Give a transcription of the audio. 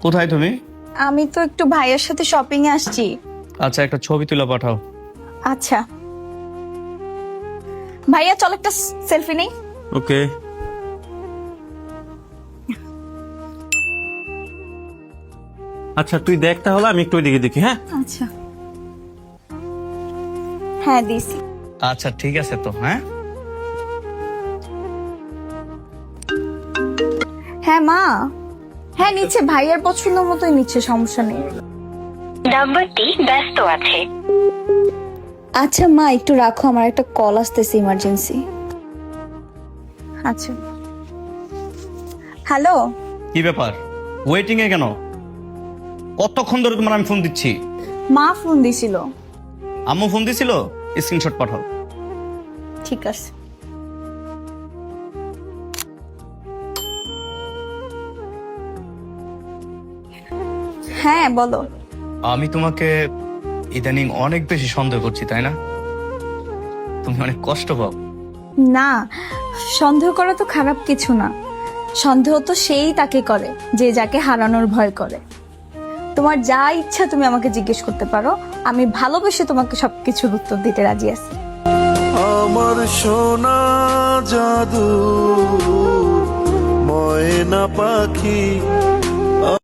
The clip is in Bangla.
কোথায় তুমি? আমি তো একটু ভাইয়ের সাথে শপিং এ আসছি। আচ্ছা, একটা ছবি তুলে পাঠাও। আচ্ছা ভাইয়া, চল একটা সেলফি নেই। ওকে। আচ্ছা তুই দেখ তাহলে, আমি একটু ওইদিকে দেখি। হ্যাঁ আচ্ছা, হ্যাঁ দিছি। আচ্ছা ঠিক আছে তো। হ্যাঁ হ্যাঁ মা, হ্যাঁ নিচ্ছে, ভাইয়ের পছন্দ মতোই নিচ্ছে, সমস্যা নেই। নাম্বারটি ব্যস্ত আছে। আচ্ছা মা, একটু রাখো, আমার একটা কল আসতেছে ইমার্জেন্সি। আচ্ছা হ্যালো। কি ব্যাপার, ওয়েটিং এ কেন? কতক্ষণ ধরে তোমার আমি ফোন দিচ্ছি। মা ফোন দিছিল। আম্মু ফোন দিছিল? স্ক্রিনশট পাঠাও। ঠিক আছে। হ্যাঁ বলো। আমি তোমাকে ইদানিং অনেক বেশি সন্দেহ করছি, তাই না? তুমি অনেক কষ্ট পাও। না, সন্দেহ করা তো খারাপ কিছু না। সন্দেহ তো সেই তাকে করে যে যাকে হারানোর ভয় করে। তোমার যা ইচ্ছা তুমি আমাকে জিজ্ঞেস করতে পারো, আমি ভালোবেসে তোমাকে সবকিছুর উত্তর দিতে রাজি আছি। আমার সোনা জাদু ময়না পাখি